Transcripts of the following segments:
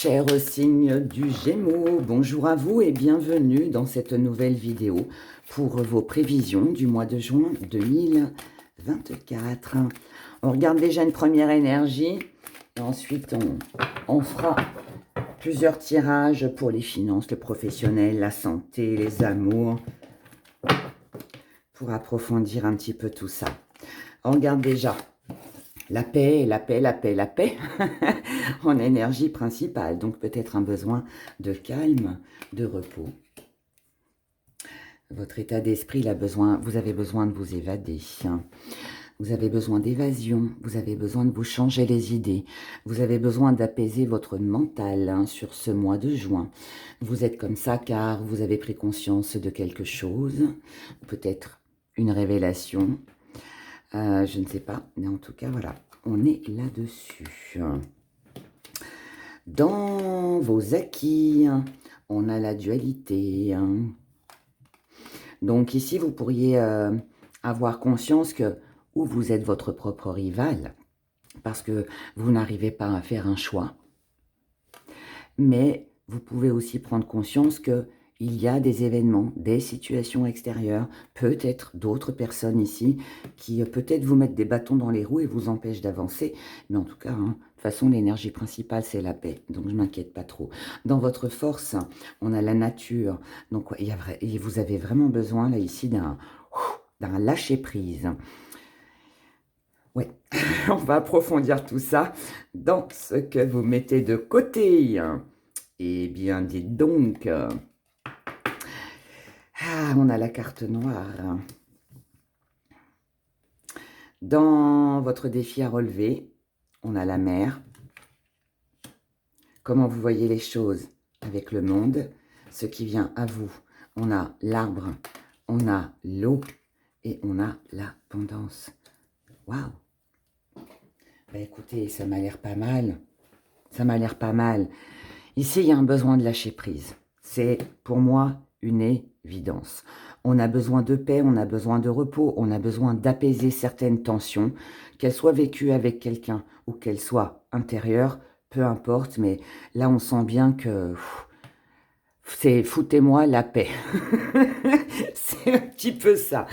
Cher signe du Gémeaux, bonjour à vous et bienvenue dans cette nouvelle vidéo pour vos prévisions du mois de juin 2024. On regarde déjà une première énergie et ensuite on fera plusieurs tirages pour les finances, le professionnel, la santé, les amours, pour approfondir un petit peu tout ça. On regarde déjà la paix, la paix, la paix, la paix, en énergie principale. Donc peut-être un besoin de calme, de repos. Votre état d'esprit, vous avez besoin de vous évader. Vous avez besoin d'évasion, vous avez besoin de vous changer les idées. Vous avez besoin d'apaiser votre mental sur ce mois de juin. Vous êtes comme ça car vous avez pris conscience de quelque chose, peut-être une révélation. Je ne sais pas, mais en tout cas, voilà, on est là-dessus. Dans vos acquis, on a la dualité. Donc ici, vous pourriez avoir conscience que ou vous êtes votre propre rival, parce que vous n'arrivez pas à faire un choix, mais vous pouvez aussi prendre conscience que il y a des événements, des situations extérieures, peut-être d'autres personnes ici qui peut-être vous mettent des bâtons dans les roues et vous empêchent d'avancer. Mais en tout cas, de toute façon, l'énergie principale, c'est la paix. Donc, je ne m'inquiète pas trop. Dans votre force, on a la nature. Donc, vous avez vraiment besoin, là, ici, d'un lâcher-prise. Oui, on va approfondir tout ça dans ce que vous mettez de côté. Eh bien, dites donc... on a la carte noire. Dans votre défi à relever, on a la mer. Comment vous voyez les choses avec le monde, ce qui vient à vous. On a l'arbre, on a l'eau et on a l'abondance. Waouh! Ben écoutez, ça m'a l'air pas mal. Ça m'a l'air pas mal. Ici, il y a un besoin de lâcher prise. C'est pour moi une évidence. On a besoin de paix, on a besoin de repos, on a besoin d'apaiser certaines tensions, qu'elles soient vécues avec quelqu'un ou qu'elles soient intérieures, peu importe, mais là on sent bien que c'est foutez-moi la paix. C'est un petit peu ça.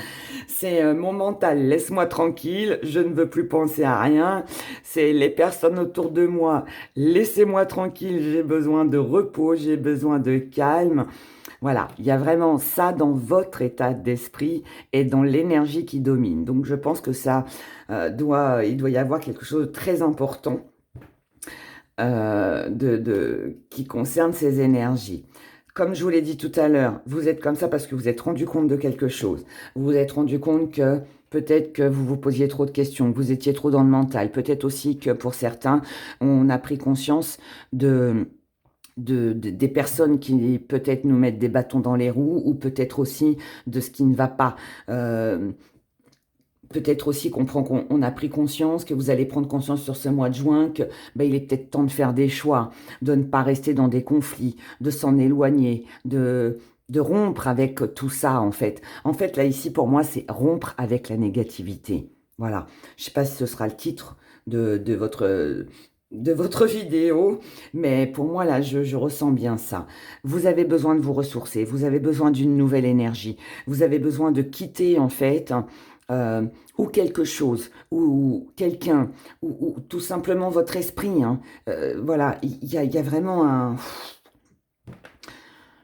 C'est mon mental, laisse-moi tranquille, je ne veux plus penser à rien. C'est les personnes autour de moi, laissez-moi tranquille, j'ai besoin de repos, j'ai besoin de calme. Voilà, il y a vraiment ça dans votre état d'esprit et dans l'énergie qui domine. Donc je pense que ça il doit y avoir quelque chose de très important qui concerne ces énergies. Comme je vous l'ai dit tout à l'heure, vous êtes comme ça parce que vous êtes rendu compte de quelque chose. Vous vous êtes rendu compte que peut-être que vous vous posiez trop de questions, que vous étiez trop dans le mental. Peut-être aussi que pour certains, on a pris conscience des personnes qui peut-être nous mettent des bâtons dans les roues ou peut-être aussi de ce qui ne va pas. Peut-être aussi qu'on a pris conscience, que vous allez prendre conscience sur ce mois de juin, que il est peut-être temps de faire des choix, de ne pas rester dans des conflits, de s'en éloigner, de rompre avec tout ça, en fait. En fait, là, ici, pour moi, c'est rompre avec la négativité. Voilà. Je ne sais pas si ce sera le titre de votre vidéo, mais pour moi, là, je ressens bien ça. Vous avez besoin de vous ressourcer, vous avez besoin d'une nouvelle énergie, vous avez besoin de quitter, en fait, ou quelque chose, ou quelqu'un, ou tout simplement votre esprit. Voilà, il y a vraiment un...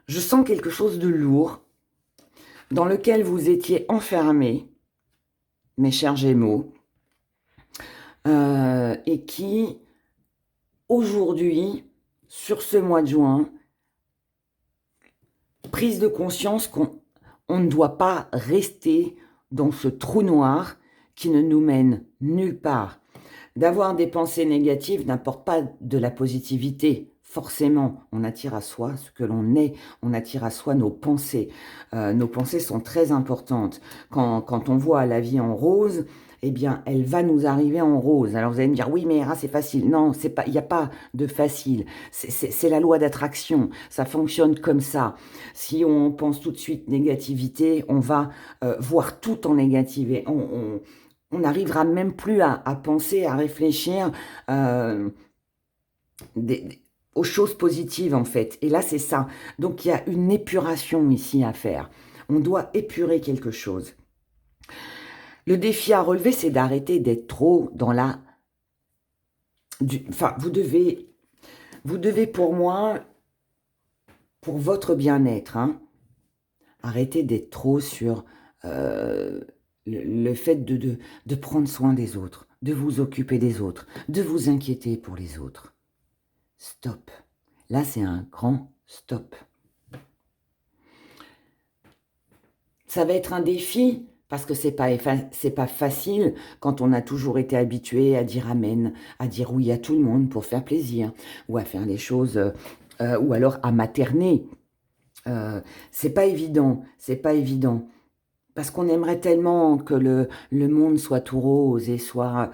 Je sens quelque chose de lourd, dans lequel vous étiez enfermé, mes chers Gémeaux, et qui, aujourd'hui, sur ce mois de juin, prise de conscience qu'on ne doit pas rester dans ce trou noir qui ne nous mène nulle part. D'avoir des pensées négatives n'apporte pas de la positivité. Forcément, on attire à soi ce que l'on est, on attire à soi nos pensées. Nos pensées sont très importantes. Quand on voit la vie en rose, eh bien, elle va nous arriver en rose. Alors vous allez me dire, oui, mais c'est facile. Non, il n'y a pas de facile. C'est la loi d'attraction. Ça fonctionne comme ça. Si on pense tout de suite négativité, on va voir tout en négativité. On n'arrivera même plus à penser, à réfléchir. aux choses positives en fait. Et là, c'est ça. Donc, il y a une épuration ici à faire. On doit épurer quelque chose. Le défi à relever, c'est d'arrêter d'être trop dans la... Enfin, vous devez pour moi, pour votre bien-être, hein, arrêter d'être trop sur le fait de prendre soin des autres, de vous occuper des autres, de vous inquiéter pour les autres. Stop. Là, c'est un grand stop. Ça va être un défi parce que c'est pas facile quand on a toujours été habitué à dire amen, à dire oui à tout le monde pour faire plaisir, ou à faire les choses, ou alors à materner. C'est pas évident, c'est pas évident. Parce qu'on aimerait tellement que le monde soit tout rose et soit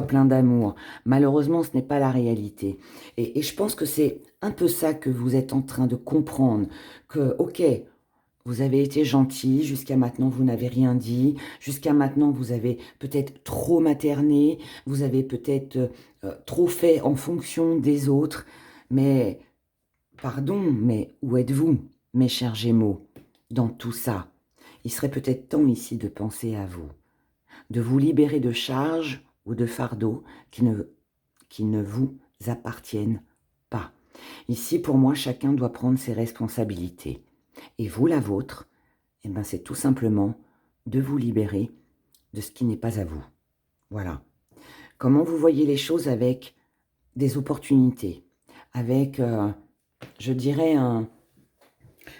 plein d'amour. Malheureusement, ce n'est pas la réalité. Et je pense que c'est un peu ça que vous êtes en train de comprendre. Que, ok, vous avez été gentil, jusqu'à maintenant vous n'avez rien dit, jusqu'à maintenant vous avez peut-être trop materné, vous avez peut-être trop fait en fonction des autres, mais, pardon, mais où êtes-vous, mes chers Gémeaux, dans tout ça? Il serait peut-être temps ici de penser à vous, de vous libérer de charges ou de fardeaux qui ne vous appartiennent pas. Ici, pour moi, chacun doit prendre ses responsabilités. Et vous, la vôtre, eh ben, c'est tout simplement de vous libérer de ce qui n'est pas à vous. Voilà. Comment vous voyez les choses avec des opportunités, avec, je dirais,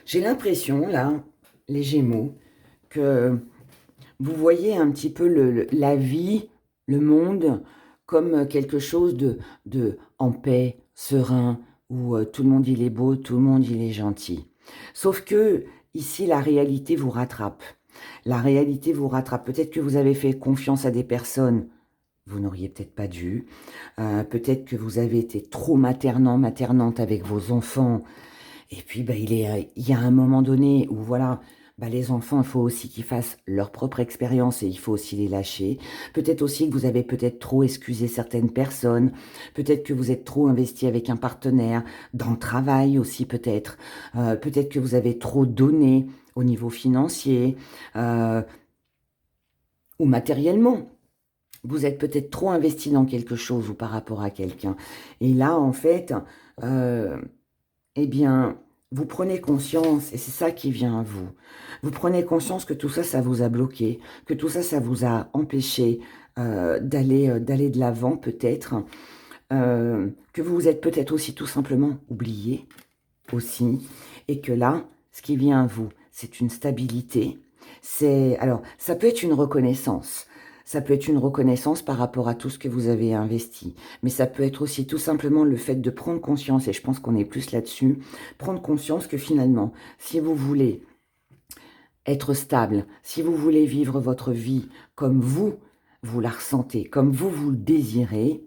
j'ai l'impression, là, les Gémeaux, que vous voyez un petit peu la vie, le monde, comme quelque chose de en paix, serein, où tout le monde il est beau, tout le monde il est gentil. Sauf que ici, la réalité vous rattrape. La réalité vous rattrape. Peut-être que vous avez fait confiance à des personnes, vous n'auriez peut-être pas dû. Peut-être que vous avez été trop maternante avec vos enfants. Et puis, il y a un moment donné où, voilà, les enfants, il faut aussi qu'ils fassent leur propre expérience et il faut aussi les lâcher. Peut-être aussi que vous avez peut-être trop excusé certaines personnes. Peut-être que vous êtes trop investi avec un partenaire, dans le travail aussi peut-être. Peut-être que vous avez trop donné au niveau financier ou matériellement. Vous êtes peut-être trop investi dans quelque chose ou par rapport à quelqu'un. Et là, en fait, eh bien, vous prenez conscience, et c'est ça qui vient à vous, vous prenez conscience que tout ça, ça vous a bloqué, que tout ça, ça vous a empêché d'aller de l'avant peut-être, que vous vous êtes peut-être aussi tout simplement oublié aussi, et que là, ce qui vient à vous, c'est une stabilité, alors, ça peut être une reconnaissance. Ça peut être une reconnaissance par rapport à tout ce que vous avez investi. Mais ça peut être aussi tout simplement le fait de prendre conscience, et je pense qu'on est plus là-dessus, prendre conscience que finalement, si vous voulez être stable, si vous voulez vivre votre vie comme vous la ressentez, comme vous le désirez,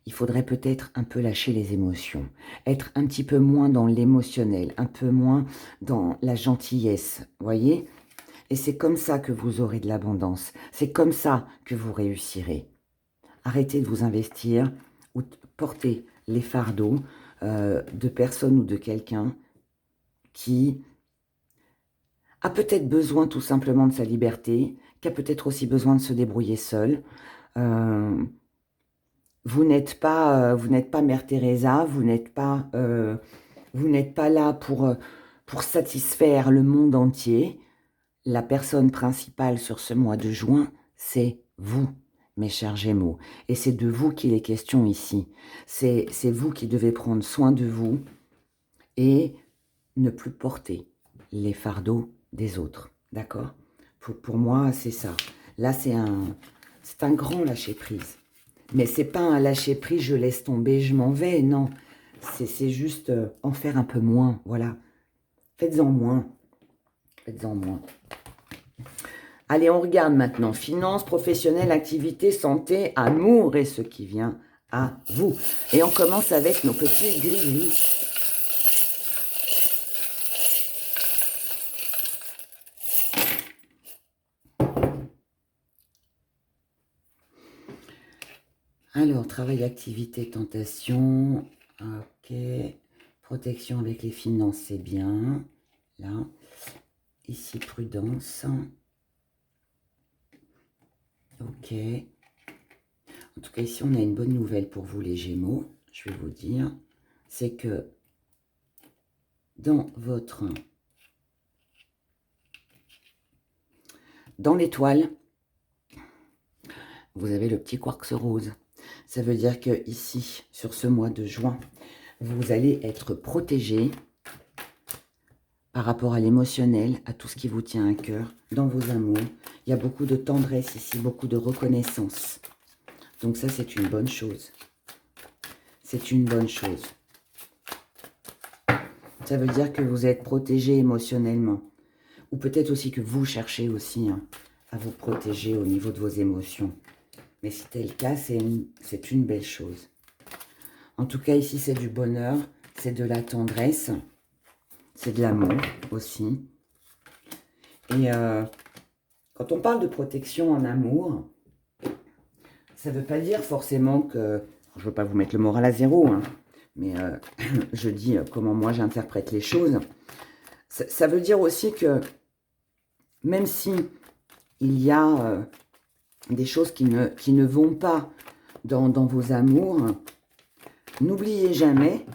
il faudrait peut-être un peu lâcher les émotions, être un petit peu moins dans l'émotionnel, un peu moins dans la gentillesse, voyez ? Et c'est comme ça que vous aurez de l'abondance. C'est comme ça que vous réussirez. Arrêtez de vous investir ou de porter les fardeaux de personne ou de quelqu'un qui a peut-être besoin tout simplement de sa liberté, qui a peut-être aussi besoin de se débrouiller seul. Vous n'êtes pas Mère Teresa, vous n'êtes pas là pour satisfaire le monde entier. La personne principale sur ce mois de juin, c'est vous, mes chers Gémeaux. Et c'est de vous qu'il est question ici. C'est vous qui devez prendre soin de vous et ne plus porter les fardeaux des autres. D'accord ? Pour moi, c'est ça. Là, c'est un grand lâcher-prise. Mais c'est pas un lâcher-prise, je laisse tomber, je m'en vais. Non, c'est juste en faire un peu moins. Voilà. Faites-en moins. Faites-en moins. Allez, on regarde maintenant. Finances, professionnelles, activités, santé, amour et ce qui vient à vous. Et on commence avec nos petits gris-gris. Alors, travail, activité, tentation. Ok. Protection avec les finances, c'est bien. Là. Ici, prudence. Ok. En tout cas, ici, on a une bonne nouvelle pour vous, les Gémeaux. Je vais vous dire. C'est que dans l'étoile, vous avez le petit quartz rose. Ça veut dire que ici, sur ce mois de juin, vous allez être protégé par rapport à l'émotionnel, à tout ce qui vous tient à cœur, dans vos amours. Il y a beaucoup de tendresse ici, beaucoup de reconnaissance. Donc ça, c'est une bonne chose. C'est une bonne chose. Ça veut dire que vous êtes protégé émotionnellement. Ou peut-être aussi que vous cherchez aussi à vous protéger au niveau de vos émotions. Mais si c'est le cas, c'est une belle chose. En tout cas, ici, c'est du bonheur, c'est de la tendresse, c'est de l'amour aussi. Et quand on parle de protection en amour, ça ne veut pas dire forcément que... Je ne veux pas vous mettre le moral à zéro, hein, mais je dis comment moi j'interprète les choses. Ça veut dire aussi que même si il y a des choses qui ne vont pas dans vos amours, n'oubliez jamais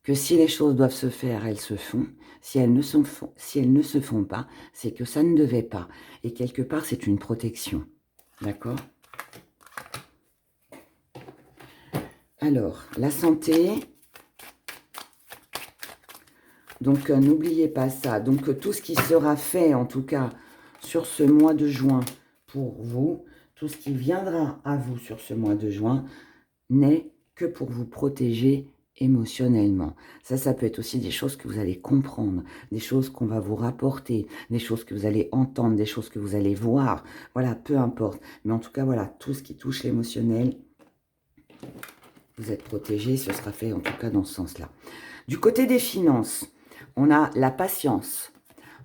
que si les choses doivent se faire, elles se font. Si elles ne se font pas, c'est que ça ne devait pas. Et quelque part, c'est une protection. D'accord ? Alors, la santé. Donc, n'oubliez pas ça. Donc, tout ce qui sera fait, en tout cas, sur ce mois de juin, pour vous, tout ce qui viendra à vous sur ce mois de juin, n'est que pour vous protéger émotionnellement. Ça peut être aussi des choses que vous allez comprendre, des choses qu'on va vous rapporter, des choses que vous allez entendre, des choses que vous allez voir. Voilà, peu importe. Mais en tout cas, voilà, tout ce qui touche l'émotionnel, vous êtes protégé, ce sera fait en tout cas dans ce sens-là. Du côté des finances, on a la patience,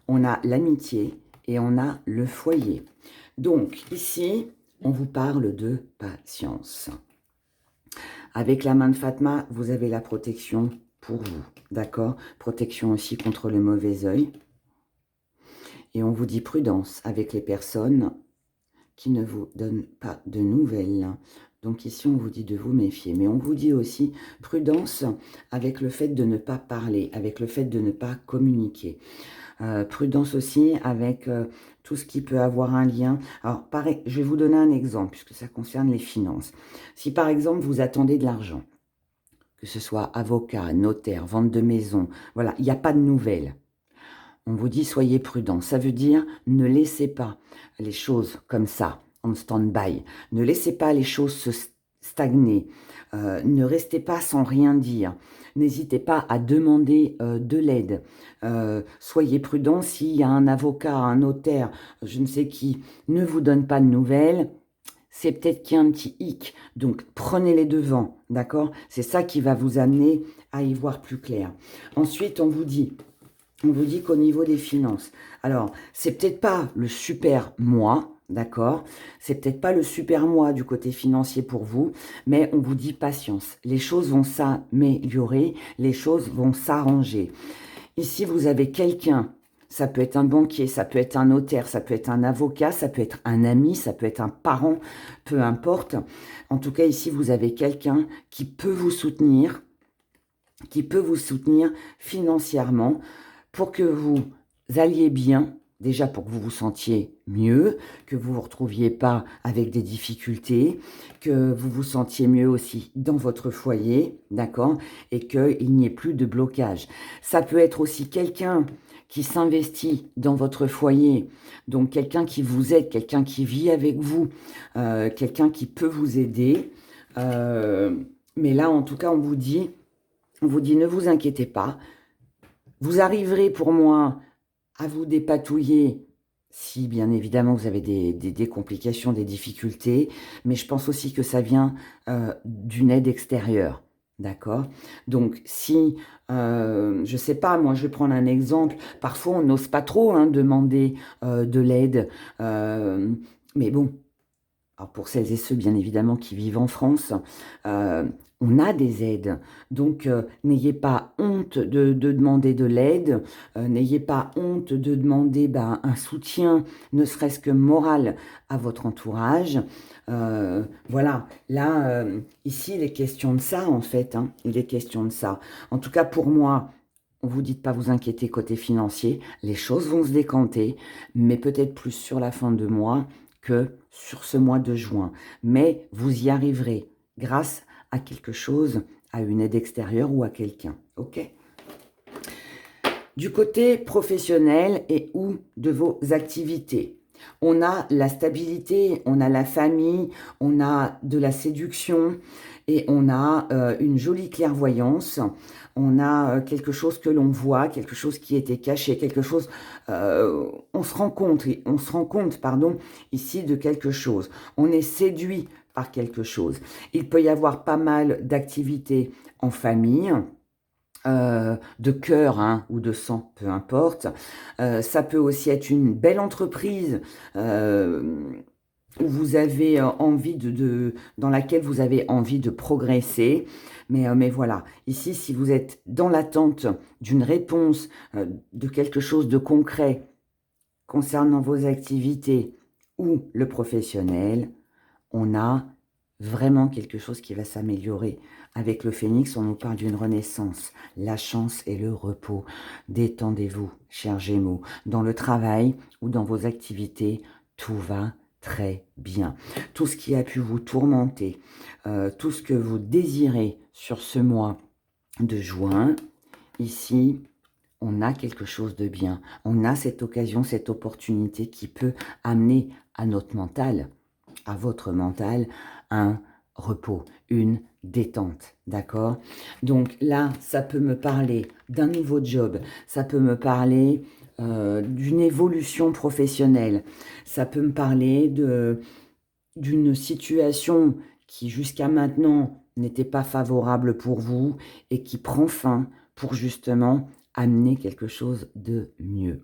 on a l'amitié et on a le foyer. Donc ici, on vous parle de patience. Avec la main de Fatma, vous avez la protection pour vous, d'accord? Protection aussi contre le mauvais œil. Et on vous dit prudence avec les personnes qui ne vous donnent pas de nouvelles. Donc ici, on vous dit de vous méfier. Mais on vous dit aussi prudence avec le fait de ne pas parler, avec le fait de ne pas communiquer. Prudence aussi avec tout ce qui peut avoir un lien. Alors, pareil, je vais vous donner un exemple, puisque ça concerne les finances. Si par exemple, vous attendez de l'argent, que ce soit avocat, notaire, vente de maison, voilà, il n'y a pas de nouvelles. On vous dit soyez prudent. Ça veut dire ne laissez pas les choses comme ça, en stand-by. Ne laissez pas les choses se stagner. Ne restez pas sans rien dire. N'hésitez pas à demander de l'aide. Soyez prudent s'il y a un avocat, un notaire, je ne sais qui, ne vous donne pas de nouvelles. C'est peut-être qu'il y a un petit hic. Donc, prenez les devants, d'accord? C'est ça qui va vous amener à y voir plus clair. Ensuite, on vous dit qu'au niveau des finances, alors, c'est peut-être pas le super mois, d'accord? C'est peut-être pas le super mois du côté financier pour vous, mais on vous dit patience. Les choses vont s'améliorer, les choses vont s'arranger. Ici, vous avez quelqu'un, ça peut être un banquier, ça peut être un notaire, ça peut être un avocat, ça peut être un ami, ça peut être un parent, peu importe. En tout cas, ici, vous avez quelqu'un qui peut vous soutenir financièrement pour que vous alliez bien, déjà pour que vous vous sentiez mieux, que vous ne vous retrouviez pas avec des difficultés, que vous vous sentiez mieux aussi dans votre foyer, d'accord, et qu'il n'y ait plus de blocage. Ça peut être aussi quelqu'un qui s'investit dans votre foyer, donc quelqu'un qui vous aide, quelqu'un qui vit avec vous, quelqu'un qui peut vous aider. Mais là, en tout cas, on vous dit, ne vous inquiétez pas. Vous arriverez pour moi à vous dépatouiller si, bien évidemment, vous avez des complications, des difficultés. Mais je pense aussi que ça vient d'une aide extérieure. D'accord? Donc, si, je ne sais pas, moi, je vais prendre un exemple. Parfois, on n'ose pas trop demander de l'aide. Mais bon, Alors pour celles et ceux, bien évidemment, qui vivent en France, on a des aides. Donc, n'ayez pas honte de demander de l'aide. N'ayez pas honte de demander un soutien, ne serait-ce que moral, à votre entourage. Voilà, là, ici, il est question de ça, en fait. Hein. Il est question de ça. En tout cas, pour moi, on vous dit de pas vous inquiéter côté financier. Les choses vont se décanter, mais peut-être plus sur la fin de mois que sur ce mois de juin. Mais vous y arriverez grâce à quelque chose, à une aide extérieure ou à quelqu'un. Ok ? Du côté professionnel et ou de vos activités, on a la stabilité, on a la famille, on a de la séduction et on a une jolie clairvoyance. On a quelque chose que l'on voit, quelque chose qui était caché, quelque chose... on se rend compte, pardon, ici de quelque chose. On est séduit par quelque chose. Il peut y avoir pas mal d'activités en famille, de cœur hein, ou de sang, peu importe. Ça peut aussi être une belle entreprise où vous avez envie dans laquelle vous avez envie de progresser. Mais voilà, ici, si vous êtes dans l'attente d'une réponse, de quelque chose de concret concernant vos activités ou le professionnel, on a vraiment quelque chose qui va s'améliorer. Avec le phénix, on nous parle d'une renaissance, la chance et le repos. Détendez-vous, chers Gémeaux. Dans le travail ou dans vos activités, tout va très bien. Tout ce qui a pu vous tourmenter, tout ce que vous désirez sur ce mois de juin, ici, on a quelque chose de bien. On a cette occasion, cette opportunité qui peut amener à notre mental, à votre mental, un repos, une détente, d'accord? Donc là, ça peut me parler d'un nouveau job, ça peut me parler d'une évolution professionnelle, ça peut me parler d'une situation qui jusqu'à maintenant n'était pas favorable pour vous et qui prend fin pour justement amener quelque chose de mieux.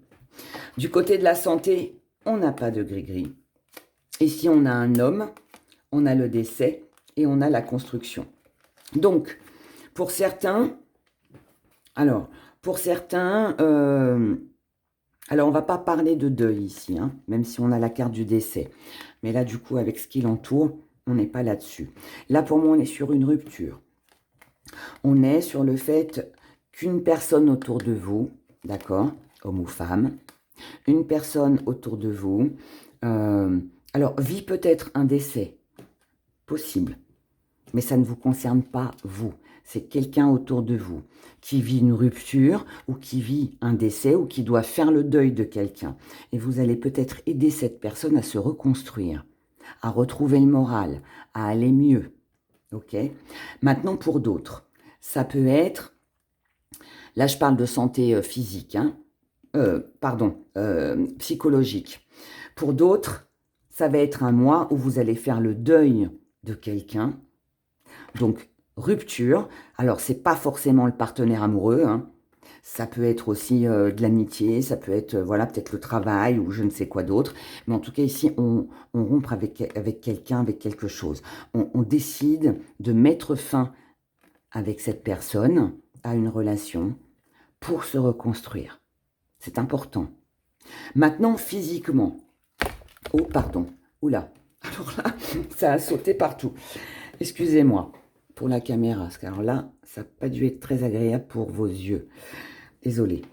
Du côté de la santé, on n'a pas de gris-gris. Ici, on a un homme, on a le décès et on a la construction. Donc, pour certains, alors on va pas parler de deuil ici, hein, même si on a la carte du décès. Mais là, du coup, avec ce qui l'entoure, on n'est pas là-dessus. Là, pour moi, on est sur une rupture. On est sur le fait qu'une personne autour de vous, d'accord, homme ou femme, une personne autour de vous, alors vit peut-être un décès, possible, mais ça ne vous concerne pas vous. C'est quelqu'un autour de vous qui vit une rupture ou qui vit un décès ou qui doit faire le deuil de quelqu'un. Et vous allez peut-être aider cette personne à se reconstruire, à retrouver le moral, à aller mieux. Ok ? Maintenant, pour d'autres, ça peut être, là je parle de santé physique, hein, psychologique. Pour d'autres, ça va être un mois où vous allez faire le deuil de quelqu'un. Donc, rupture. Alors, c'est pas forcément le partenaire amoureux. Hein. Ça peut être aussi de l'amitié. Ça peut être, voilà, peut-être le travail ou je ne sais quoi d'autre. Mais en tout cas, ici, on rompt avec quelqu'un, avec quelque chose. On décide de mettre fin avec cette personne à une relation pour se reconstruire. C'est important. Maintenant, physiquement. Oh, pardon. Oula. Alors là, ça a sauté partout. Excusez-moi pour la caméra, parce que alors là, ça n'a pas dû être très agréable pour vos yeux. Désolée.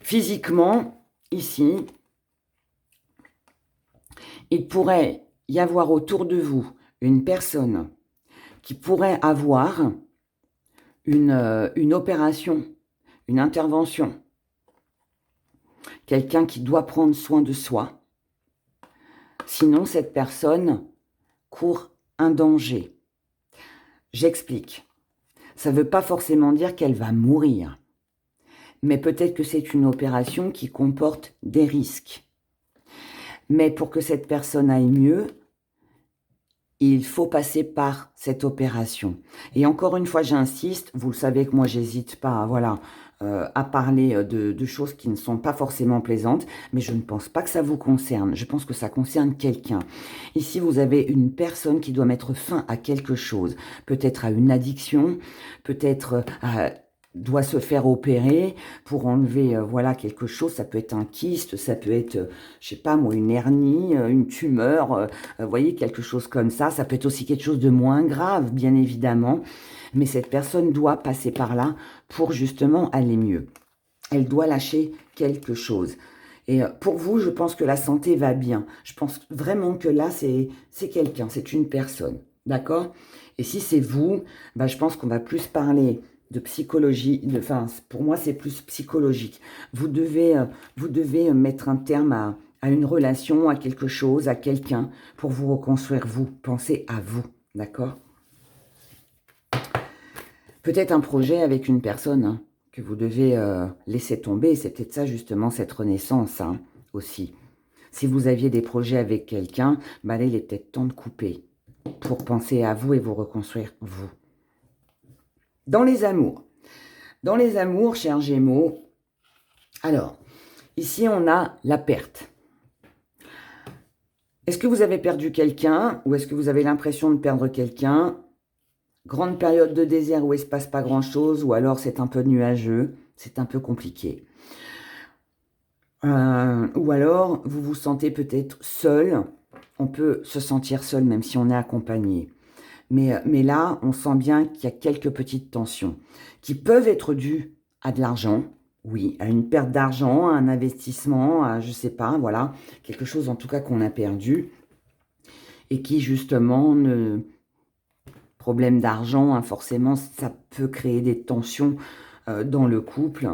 Physiquement, ici, il pourrait y avoir autour de vous une personne qui pourrait avoir une opération, une intervention. Quelqu'un qui doit prendre soin de soi. Sinon, cette personne court un danger. J'explique. Ça ne veut pas forcément dire qu'elle va mourir. Mais peut-être que c'est une opération qui comporte des risques. Mais pour que cette personne aille mieux, il faut passer par cette opération. Et encore une fois, j'insiste, vous le savez que moi, j'hésite pas, voilà, à parler de choses qui ne sont pas forcément plaisantes, mais je ne pense pas que ça vous concerne. Je pense que ça concerne quelqu'un. Ici, vous avez une personne qui doit mettre fin à quelque chose, peut-être à une addiction, peut-être doit se faire opérer pour enlever voilà quelque chose. Ça peut être un kyste, ça peut être, je sais pas moi, une hernie, une tumeur, vous voyez, quelque chose comme ça. Ça peut être aussi quelque chose de moins grave, bien évidemment. Mais cette personne doit passer par là pour justement aller mieux. Elle doit lâcher quelque chose. Et pour vous, je pense que la santé va bien. Je pense vraiment que là, c'est quelqu'un, c'est une personne. D'accord? Et si c'est vous, bah, je pense qu'on va plus parler de psychologie. Enfin, pour moi, c'est plus psychologique. Vous devez mettre un terme à une relation, à quelque chose, à quelqu'un, pour vous reconstruire vous. Pensez à vous. D'accord? Peut-être un projet avec une personne hein, que vous devez laisser tomber. C'est peut-être ça justement, cette renaissance hein, aussi. Si vous aviez des projets avec quelqu'un, bah là, il est peut-être temps de couper pour penser à vous et vous reconstruire vous. Dans les amours, chers Gémeaux, alors, ici on a la perte. Est-ce que vous avez perdu quelqu'un ou est-ce que vous avez l'impression de perdre quelqu'un? Grande période de désert où il ne se passe pas grand-chose, ou alors c'est un peu nuageux, c'est un peu compliqué. Ou alors, vous vous sentez peut-être seul. On peut se sentir seul même si on est accompagné. Mais là, on sent bien qu'il y a quelques petites tensions qui peuvent être dues à de l'argent, oui, à une perte d'argent, à un investissement, à je sais pas, voilà, quelque chose en tout cas qu'on a perdu et qui justement problème d'argent, hein, forcément, ça peut créer des tensions dans le couple.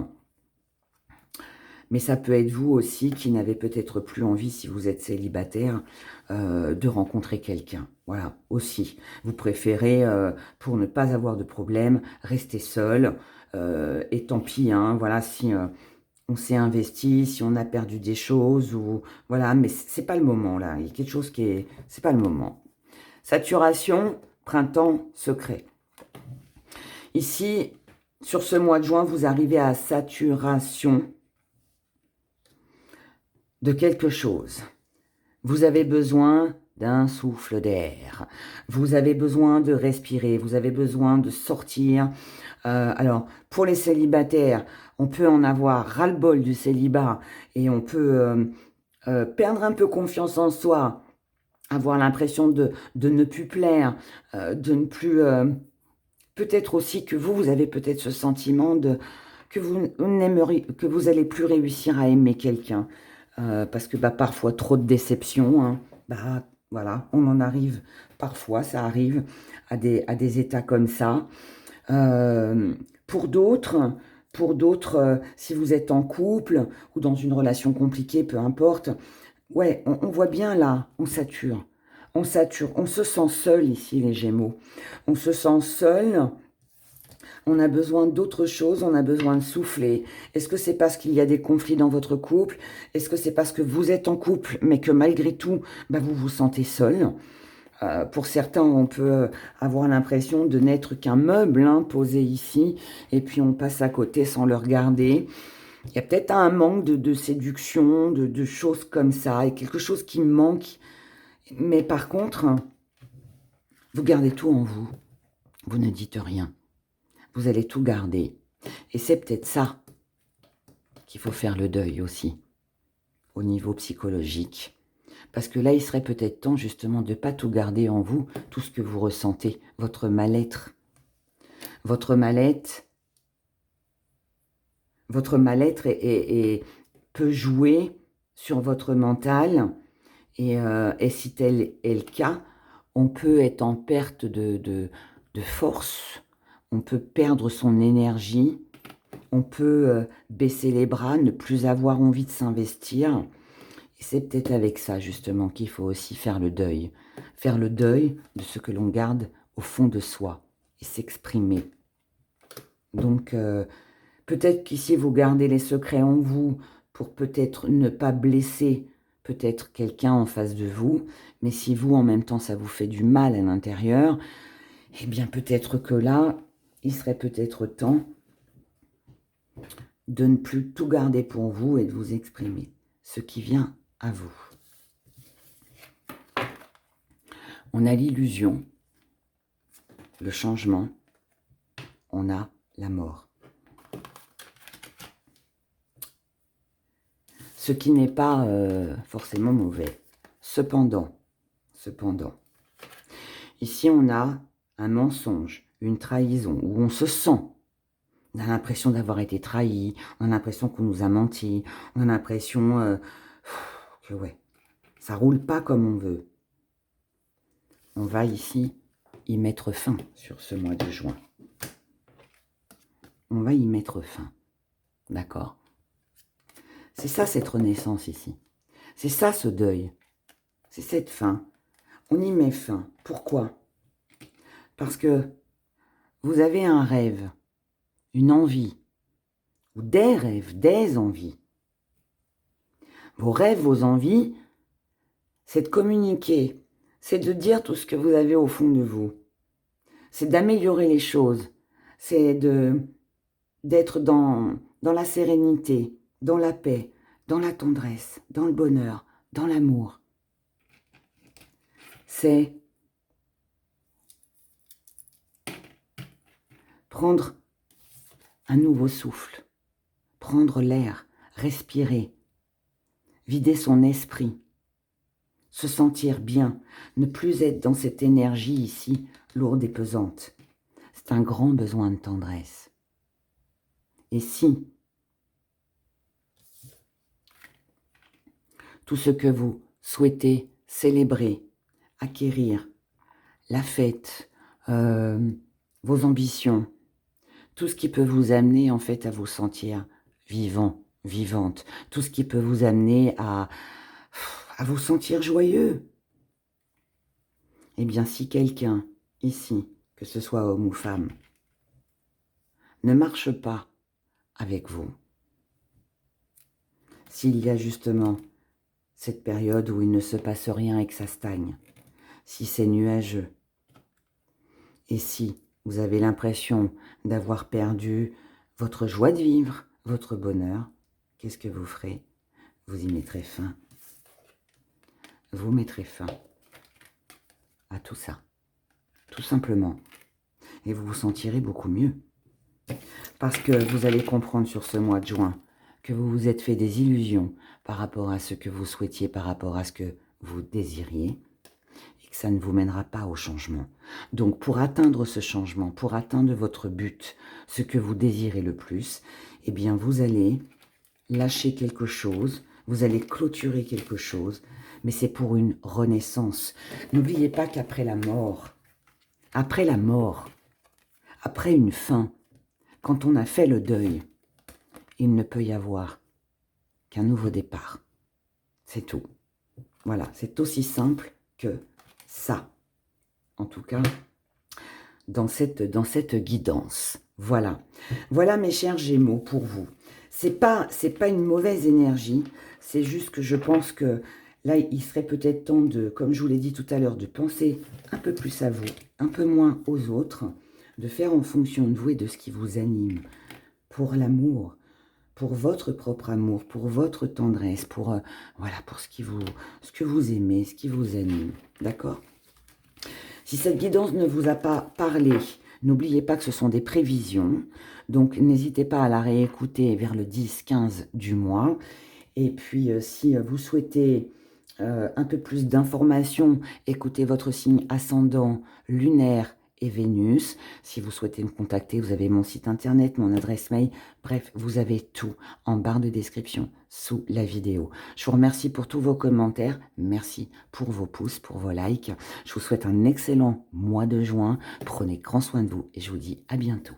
Mais ça peut être vous aussi qui n'avez peut-être plus envie, si vous êtes célibataire, de rencontrer quelqu'un. Voilà, aussi. Vous préférez, pour ne pas avoir de problème, rester seul. Et tant pis, hein, voilà, si on s'est investi, si on a perdu des choses, ou voilà, mais c'est pas le moment, là. Il y a quelque chose qui est... C'est pas le moment. Saturation, printemps secret. Ici, sur ce mois de juin, vous arrivez à saturation de quelque chose. Vous avez besoin d'un souffle d'air. Vous avez besoin de respirer. Vous avez besoin de sortir. Alors, pour les célibataires, on peut en avoir ras-le-bol du célibat et on peut perdre un peu confiance en soi, avoir l'impression de ne plus plaire, de ne plus... peut-être aussi que vous avez peut-être ce sentiment de que vous allez plus réussir à aimer quelqu'un. Parce que bah, parfois, trop de déception, hein, bah, voilà, on en arrive, parfois, ça arrive à des états comme ça. Pour d'autres, si vous êtes en couple ou dans une relation compliquée, peu importe, ouais, on voit bien là, on sature. On sature, on se sent seul ici, les Gémeaux. On se sent seul, on a besoin d'autre chose, on a besoin de souffler. Est-ce que c'est parce qu'il y a des conflits dans votre couple? Est-ce que c'est parce que vous êtes en couple, mais que malgré tout, bah, vous vous sentez seul? Pour certains, on peut avoir l'impression de n'être qu'un meuble hein, posé ici, et puis on passe à côté sans le regarder. Il y a peut-être un manque de séduction, de choses comme ça, et quelque chose qui manque. Mais par contre, vous gardez tout en vous. Vous ne dites rien. Vous allez tout garder. Et c'est peut-être ça qu'il faut faire le deuil aussi, au niveau psychologique. Parce que là, il serait peut-être temps justement de ne pas tout garder en vous, tout ce que vous ressentez, votre mal-être. Votre mal-être peut jouer sur votre mental. Et si tel est le cas, on peut être en perte de force, on peut perdre son énergie, on peut baisser les bras, ne plus avoir envie de s'investir. Et c'est peut-être avec ça, justement, qu'il faut aussi faire le deuil. Faire le deuil de ce que l'on garde au fond de soi et s'exprimer. Donc, peut-être qu'ici, vous gardez les secrets en vous pour peut-être ne pas blesser peut-être quelqu'un en face de vous, mais si vous, en même temps, ça vous fait du mal à l'intérieur, eh bien, peut-être que là, il serait peut-être temps de ne plus tout garder pour vous et de vous exprimer ce qui vient à vous. On a l'illusion, le changement, on a la mort. Ce qui n'est pas forcément mauvais. Cependant, ici on a un mensonge, une trahison, où on se sent. On a l'impression d'avoir été trahi, on a l'impression qu'on nous a menti, on a l'impression que ouais, ça roule pas comme on veut. On va ici y mettre fin sur ce mois de juin. On va y mettre fin. D'accord? C'est ça cette renaissance ici. C'est ça ce deuil. C'est cette fin. On y met fin. Pourquoi? Parce que vous avez un rêve, une envie, ou des rêves, des envies. Vos rêves, vos envies, c'est de communiquer, c'est de dire tout ce que vous avez au fond de vous. C'est d'améliorer les choses, c'est d'être dans la sérénité, dans la paix, dans la tendresse, dans le bonheur, dans l'amour. C'est prendre un nouveau souffle, prendre l'air, respirer, vider son esprit, se sentir bien, ne plus être dans cette énergie ici, lourde et pesante. C'est un grand besoin de tendresse. Et si tout ce que vous souhaitez célébrer, acquérir, la fête, vos ambitions, tout ce qui peut vous amener en fait à vous sentir vivant, vivante, tout ce qui peut vous amener à vous sentir joyeux. Eh bien, si quelqu'un ici, que ce soit homme ou femme, ne marche pas avec vous, s'il y a justement cette période où il ne se passe rien et que ça stagne, si c'est nuageux, et si vous avez l'impression d'avoir perdu votre joie de vivre, votre bonheur, qu'est-ce que vous ferez? Vous y mettrez fin. Vous mettrez fin à tout ça, tout simplement. Et vous vous sentirez beaucoup mieux. Parce que vous allez comprendre sur ce mois de juin que vous vous êtes fait des illusions par rapport à ce que vous souhaitiez, par rapport à ce que vous désiriez, et que ça ne vous mènera pas au changement. Donc pour atteindre ce changement, pour atteindre votre but, ce que vous désirez le plus, eh bien vous allez lâcher quelque chose, vous allez clôturer quelque chose, mais c'est pour une renaissance. N'oubliez pas qu'après la mort, après une fin, quand on a fait le deuil, il ne peut y avoir qu'un nouveau départ. C'est tout. Voilà, c'est aussi simple que ça. En tout cas, dans cette guidance. Voilà. Voilà mes chers Gémeaux pour vous. C'est pas une mauvaise énergie, c'est juste que je pense que là, il serait peut-être temps de, comme je vous l'ai dit tout à l'heure, de penser un peu plus à vous, un peu moins aux autres, de faire en fonction de vous et de ce qui vous anime, pour l'amour, pour votre propre amour, pour votre tendresse, pour voilà, pour ce que vous aimez, ce qui vous anime, d'accord? Si cette guidance ne vous a pas parlé, n'oubliez pas que ce sont des prévisions, donc n'hésitez pas à la réécouter vers le 10-15 du mois. Et puis, si vous souhaitez un peu plus d'informations, écoutez votre signe ascendant lunaire et Vénus. Si vous souhaitez me contacter, vous avez mon site internet, mon adresse mail. Bref, vous avez tout en barre de description sous la vidéo. Je vous remercie pour tous vos commentaires. Merci pour vos pouces, pour vos likes. Je vous souhaite un excellent mois de juin. Prenez grand soin de vous et je vous dis à bientôt.